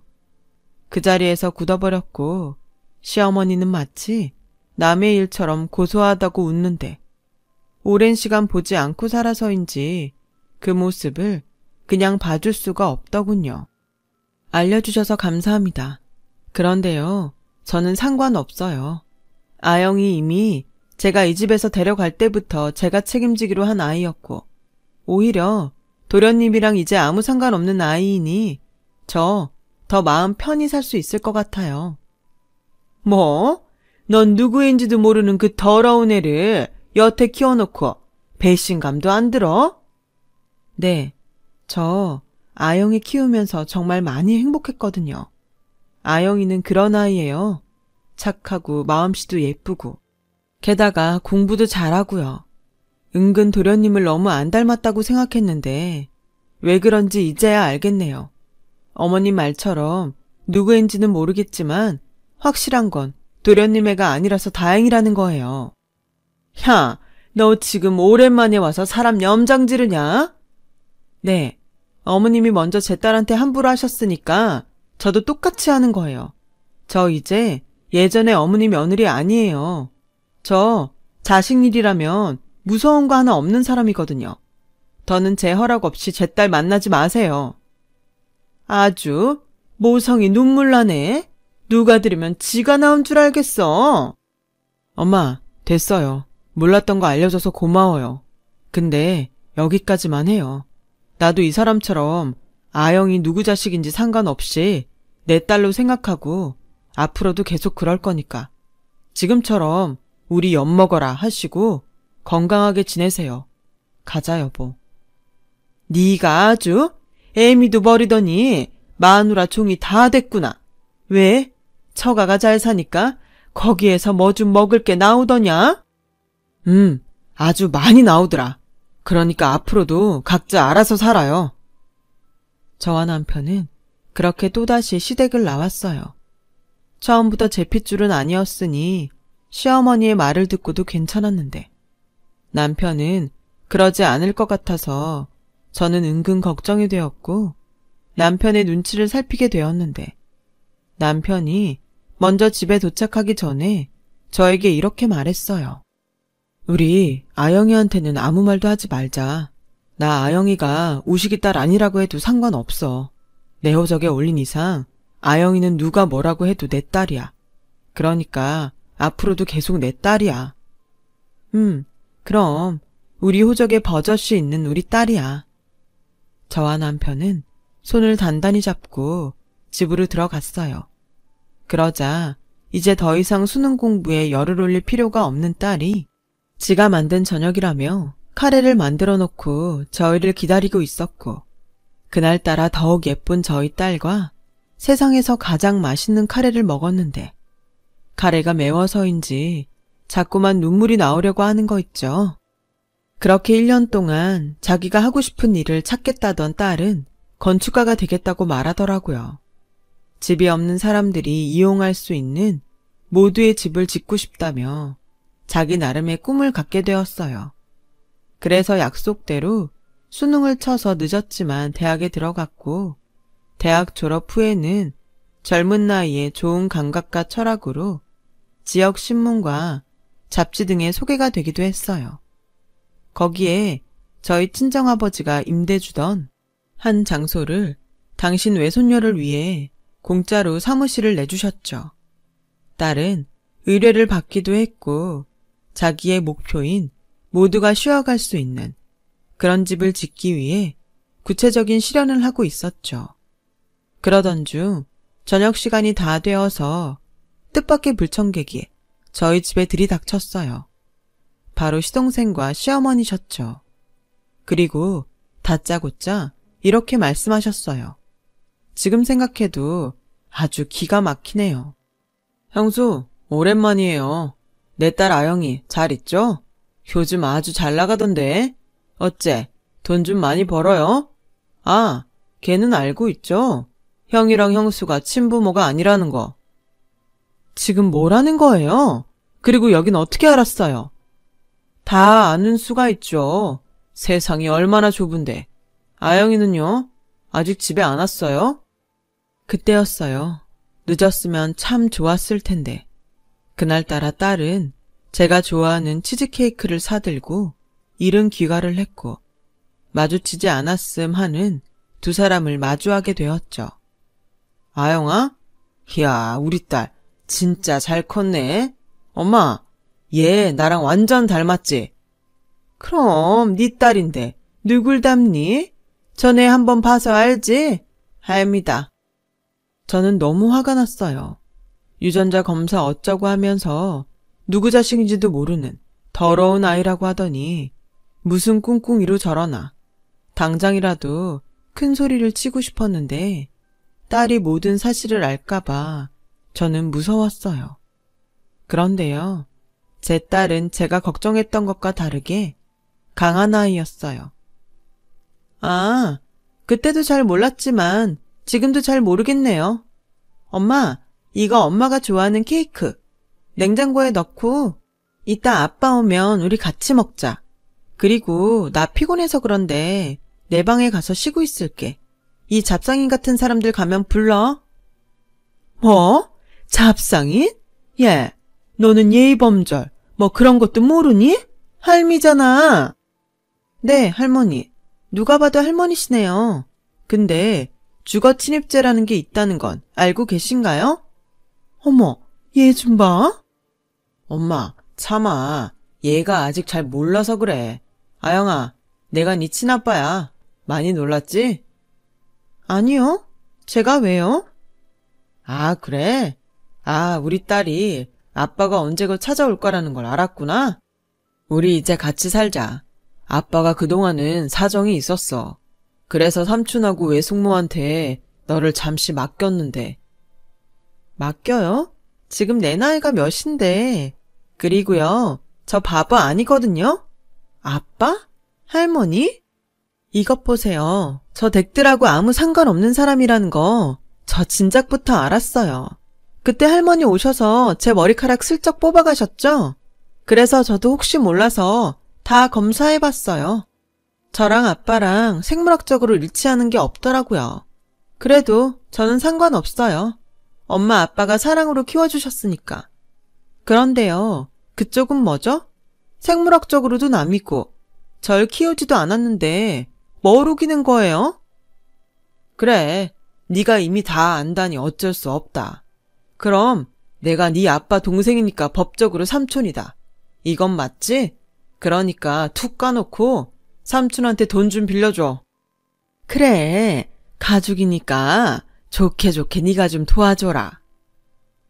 그 자리에서 굳어버렸고 시어머니는 마치 남의 일처럼 고소하다고 웃는데 오랜 시간 보지 않고 살아서인지 그 모습을 그냥 봐줄 수가 없더군요. 알려주셔서 감사합니다. 그런데요, 저는 상관없어요. 아영이 이미 제가 이 집에서 데려갈 때부터 제가 책임지기로 한 아이였고 오히려 도련님이랑 이제 아무 상관없는 아이이니 저 더 마음 편히 살 수 있을 것 같아요. 뭐? 넌 누구인지도 모르는 그 더러운 애를 여태 키워놓고 배신감도 안 들어? 네, 저 아영이 키우면서 정말 많이 행복했거든요. 아영이는 그런 아이예요. 착하고 마음씨도 예쁘고 게다가 공부도 잘하고요. 은근 도련님을 너무 안 닮았다고 생각했는데 왜 그런지 이제야 알겠네요. 어머님 말처럼 누구인지는 모르겠지만 확실한 건 도련님 애가 아니라서 다행이라는 거예요. 야, 너 지금 오랜만에 와서 사람 염장 지르냐? 네, 어머님이 먼저 제 딸한테 함부로 하셨으니까 저도 똑같이 하는 거예요. 저 이제 예전에 어머니 며느리 아니에요. 저 자식 일이라면 무서운 거 하나 없는 사람이거든요. 더는 제 허락 없이 제 딸 만나지 마세요. 아주 모성이 눈물 나네. 누가 들으면 지가 나온 줄 알겠어. 엄마, 됐어요. 몰랐던 거 알려줘서 고마워요. 근데 여기까지만 해요. 나도 이 사람처럼 아영이 누구 자식인지 상관없이 내 딸로 생각하고 앞으로도 계속 그럴 거니까 지금처럼 우리 엿먹어라 하시고 건강하게 지내세요. 가자 여보. 네가 아주 애미도 버리더니 마누라 종이 다 됐구나. 왜? 처가가 잘 사니까 거기에서 뭐 좀 먹을 게 나오더냐? 아주 많이 나오더라. 그러니까 앞으로도 각자 알아서 살아요. 저와 남편은 그렇게 또다시 시댁을 나왔어요. 처음부터 제 핏줄은 아니었으니 시어머니의 말을 듣고도 괜찮았는데 남편은 그러지 않을 것 같아서 저는 은근 걱정이 되었고 남편의 눈치를 살피게 되었는데 남편이 먼저 집에 도착하기 전에 저에게 이렇게 말했어요. 우리 아영이한테는 아무 말도 하지 말자. 나 아영이가 우식이 딸 아니라고 해도 상관없어. 내 호적에 올린 이상 아영이는 누가 뭐라고 해도 내 딸이야. 그러니까 앞으로도 계속 내 딸이야. 그럼 우리 호적에 버젓이 있는 우리 딸이야. 저와 남편은 손을 단단히 잡고 집으로 들어갔어요. 그러자 이제 더 이상 수능 공부에 열을 올릴 필요가 없는 딸이 지가 만든 저녁이라며 카레를 만들어 놓고 저희를 기다리고 있었고 그날따라 더욱 예쁜 저희 딸과 세상에서 가장 맛있는 카레를 먹었는데 카레가 매워서인지 자꾸만 눈물이 나오려고 하는 거 있죠. 그렇게 1년 동안 자기가 하고 싶은 일을 찾겠다던 딸은 건축가가 되겠다고 말하더라고요. 집이 없는 사람들이 이용할 수 있는 모두의 집을 짓고 싶다며 자기 나름의 꿈을 갖게 되었어요. 그래서 약속대로 수능을 쳐서 늦었지만 대학에 들어갔고 대학 졸업 후에는 젊은 나이에 좋은 감각과 철학으로 지역 신문과 잡지 등에 소개가 되기도 했어요. 거기에 저희 친정아버지가 임대 주던 한 장소를 당신 외손녀를 위해 공짜로 사무실을 내주셨죠. 딸은 의뢰를 받기도 했고 자기의 목표인 모두가 쉬어갈 수 있는 그런 집을 짓기 위해 구체적인 실현을 하고 있었죠. 그러던 중 저녁 시간이 다 되어서 뜻밖의 불청객이 저희 집에 들이닥쳤어요. 바로 시동생과 시어머니셨죠. 그리고 다짜고짜 이렇게 말씀하셨어요. 지금 생각해도 아주 기가 막히네요. 형수, 오랜만이에요. 내 딸 아영이 잘 있죠? 요즘 아주 잘 나가던데. 어째, 돈 좀 많이 벌어요? 아, 걔는 알고 있죠? 형이랑 형수가 친부모가 아니라는 거. 지금 뭐라는 거예요? 그리고 여긴 어떻게 알았어요? 다 아는 수가 있죠. 세상이 얼마나 좁은데. 아영이는요? 아직 집에 안 왔어요? 그때였어요. 늦었으면 참 좋았을 텐데. 그날따라 딸은 제가 좋아하는 치즈케이크를 사들고 이른 귀가를 했고 마주치지 않았음 하는 두 사람을 마주하게 되었죠. 아영아? 이야, 우리 딸 진짜 잘 컸네. 엄마, 얘 나랑 완전 닮았지? 그럼 네 딸인데 누굴 닮니? 전에 한번 봐서 알지? 알미다. 저는 너무 화가 났어요. 유전자 검사 어쩌고 하면서 누구 자식인지도 모르는 더러운 아이라고 하더니 무슨 꿍꿍이로 저러나. 당장이라도 큰 소리를 치고 싶었는데 딸이 모든 사실을 알까봐 저는 무서웠어요. 그런데요, 제 딸은 제가 걱정했던 것과 다르게 강한 아이였어요. 아, 그때도 잘 몰랐지만 지금도 잘 모르겠네요. 엄마, 이거 엄마가 좋아하는 케이크. 냉장고에 넣고 이따 아빠 오면 우리 같이 먹자. 그리고 나 피곤해서 그런데 내 방에 가서 쉬고 있을게. 이 잡상인 같은 사람들 가면 불러. 뭐? 잡상인? 얘, 너는 예의범절 뭐 그런 것도 모르니? 할미잖아. 네, 할머니. 누가 봐도 할머니시네요. 근데 주거 침입죄라는 게 있다는 건 알고 계신가요? 어머, 얘 좀 봐. 엄마, 참아. 얘가 아직 잘 몰라서 그래. 아영아, 내가 네 친아빠야. 많이 놀랐지? 아니요. 제가 왜요? 아, 그래? 아, 우리 딸이 아빠가 언제 곧 찾아올 거라는 걸 알았구나? 우리 이제 같이 살자. 아빠가 그동안은 사정이 있었어. 그래서 삼촌하고 외숙모한테 너를 잠시 맡겼는데. 맡겨요? 지금 내 나이가 몇인데. 그리고요, 저 바보 아니거든요? 아빠? 할머니? 이것 보세요. 저 댁들하고 아무 상관없는 사람이라는 거 저 진작부터 알았어요. 그때 할머니 오셔서 제 머리카락 슬쩍 뽑아가셨죠? 그래서 저도 혹시 몰라서 다 검사해봤어요. 저랑 아빠랑 생물학적으로 일치하는 게 없더라고요. 그래도 저는 상관없어요. 엄마 아빠가 사랑으로 키워주셨으니까. 그런데요, 그쪽은 뭐죠? 생물학적으로도 남이고 절 키우지도 않았는데 뭘 우기는 거예요? 그래, 네가 이미 다 안다니 어쩔 수 없다. 그럼 내가 네 아빠 동생이니까 법적으로 삼촌이다. 이건 맞지? 그러니까 툭 까놓고 삼촌한테 돈 좀 빌려줘. 그래, 가족이니까 좋게 좋게 네가 좀 도와줘라.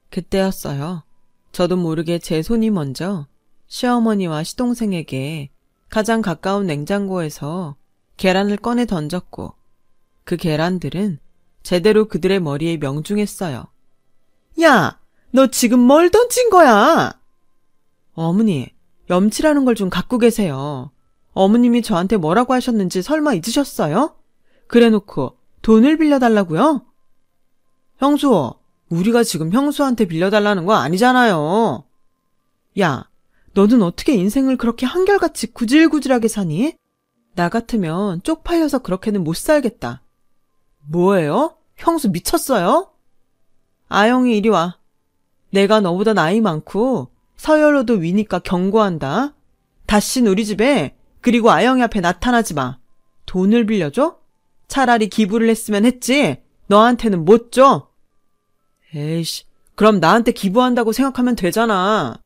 그때였어요. 저도 모르게 제 손이 먼저 시어머니와 시동생에게 가장 가까운 냉장고에서 계란을 꺼내 던졌고 그 계란들은 제대로 그들의 머리에 명중했어요. 야, 너 지금 뭘 던진 거야? 어머니, 염치라는 걸 좀 갖고 계세요. 어머님이 저한테 뭐라고 하셨는지 설마 잊으셨어요? 그래놓고 돈을 빌려달라고요? 형수, 우리가 지금 형수한테 빌려달라는 거 아니잖아요. 야, 너는 어떻게 인생을 그렇게 한결같이 구질구질하게 사니? 나 같으면 쪽팔려서 그렇게는 못 살겠다. 뭐예요? 형수 미쳤어요? 아영이 이리 와. 내가 너보다 나이 많고 서열로도 위니까 경고한다. 다신 우리 집에 그리고 아영이 앞에 나타나지 마. 돈을 빌려줘? 차라리 기부를 했으면 했지. 너한테는 못 줘. 에이씨, 그럼 나한테 기부한다고 생각하면 되잖아.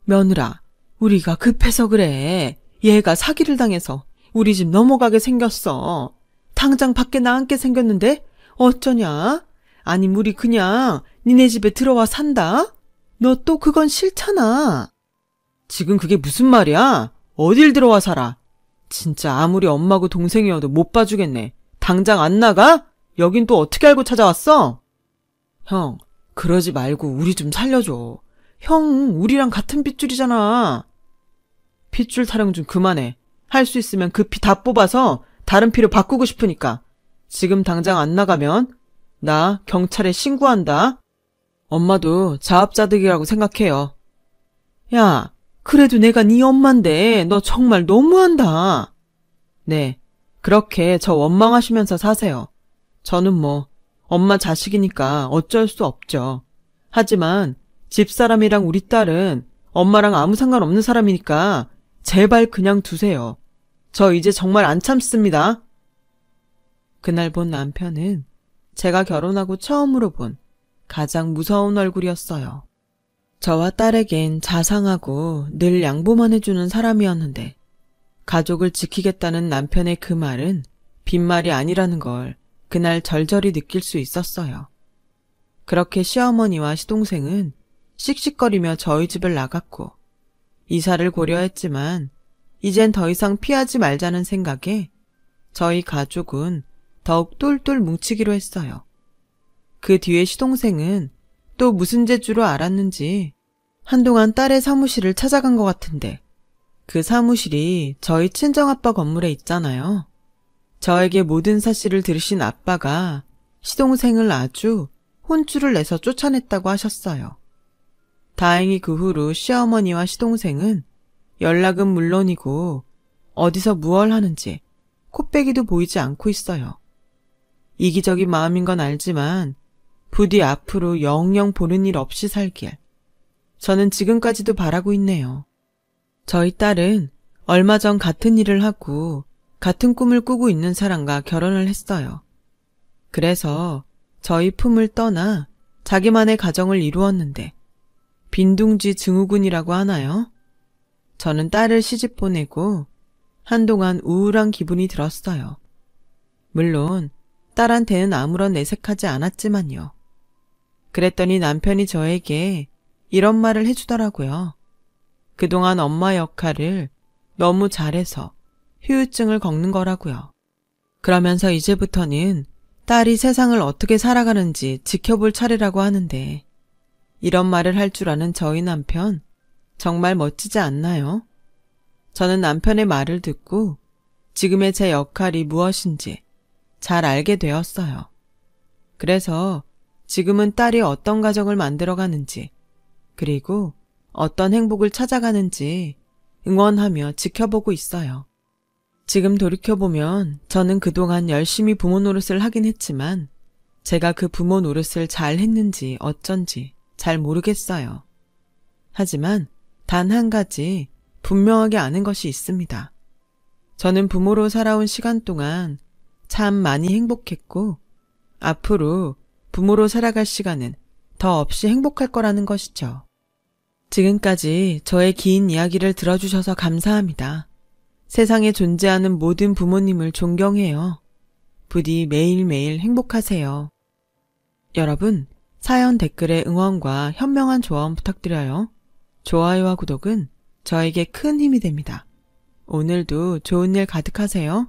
며느라, 우리가 급해서 그래. 얘가 사기를 당해서 우리 집 넘어가게 생겼어. 당장 밖에 나앉게 생겼는데 어쩌냐? 아니 우리 그냥 니네 집에 들어와 산다? 너 또 그건 싫잖아. 지금 그게 무슨 말이야? 어딜 들어와 살아? 진짜 아무리 엄마고 동생이어도 못 봐주겠네. 당장 안 나가? 여긴 또 어떻게 알고 찾아왔어? 형, 그러지 말고 우리 좀 살려줘. 형, 우리랑 같은 핏줄이잖아. 핏줄 타령 좀 그만해. 할 수 있으면 그 피 다 뽑아서 다른 피로 바꾸고 싶으니까. 지금 당장 안 나가면 나 경찰에 신고한다. 엄마도 자업자득이라고 생각해요. 야, 그래도 내가 네 엄마인데 너 정말 너무한다. 네, 그렇게 저 원망하시면서 사세요. 저는 뭐 엄마 자식이니까 어쩔 수 없죠. 하지만 집사람이랑 우리 딸은 엄마랑 아무 상관없는 사람이니까 제발 그냥 두세요. 저 이제 정말 안 참습니다. 그날 본 남편은 제가 결혼하고 처음으로 본 가장 무서운 얼굴이었어요. 저와 딸에겐 자상하고 늘 양보만 해주는 사람이었는데 가족을 지키겠다는 남편의 그 말은 빈말이 아니라는 걸 그날 절절히 느낄 수 있었어요. 그렇게 시어머니와 시동생은 씩씩거리며 저희 집을 나갔고 이사를 고려했지만 이젠 더 이상 피하지 말자는 생각에 저희 가족은 더욱 똘똘 뭉치기로 했어요. 그 뒤에 시동생은 또 무슨 재주로 알았는지 한동안 딸의 사무실을 찾아간 것 같은데 그 사무실이 저희 친정아빠 건물에 있잖아요. 저에게 모든 사실을 들으신 아빠가 시동생을 아주 혼쭐을 내서 쫓아냈다고 하셨어요. 다행히 그 후로 시어머니와 시동생은 연락은 물론이고 어디서 무얼 하는지 코빼기도 보이지 않고 있어요. 이기적인 마음인 건 알지만 부디 앞으로 영영 보는 일 없이 살길 저는 지금까지도 바라고 있네요. 저희 딸은 얼마 전 같은 일을 하고 같은 꿈을 꾸고 있는 사람과 결혼을 했어요. 그래서 저희 품을 떠나 자기만의 가정을 이루었는데 빈둥지 증후군이라고 하나요? 저는 딸을 시집 보내고 한동안 우울한 기분이 들었어요. 물론 딸한테는 아무런 내색하지 않았지만요. 그랬더니 남편이 저에게 이런 말을 해주더라고요. 그동안 엄마 역할을 너무 잘해서 후유증을 겪는 거라고요. 그러면서 이제부터는 딸이 세상을 어떻게 살아가는지 지켜볼 차례라고 하는데 이런 말을 할 줄 아는 저희 남편 정말 멋지지 않나요? 저는 남편의 말을 듣고 지금의 제 역할이 무엇인지 잘 알게 되었어요. 그래서 지금은 딸이 어떤 가정을 만들어가는지 그리고 어떤 행복을 찾아가는지 응원하며 지켜보고 있어요. 지금 돌이켜보면 저는 그동안 열심히 부모 노릇을 하긴 했지만 제가 그 부모 노릇을 잘 했는지 어쩐지 잘 모르겠어요. 하지만 단 한 가지 분명하게 아는 것이 있습니다. 저는 부모로 살아온 시간 동안 참 많이 행복했고 앞으로 부모로 살아갈 시간은 더 없이 행복할 거라는 것이죠. 지금까지 저의 긴 이야기를 들어주셔서 감사합니다. 세상에 존재하는 모든 부모님을 존경해요. 부디 매일매일 행복하세요. 여러분, 사연 댓글에 응원과 현명한 조언 부탁드려요. 좋아요와 구독은 저에게 큰 힘이 됩니다. 오늘도 좋은 일 가득하세요.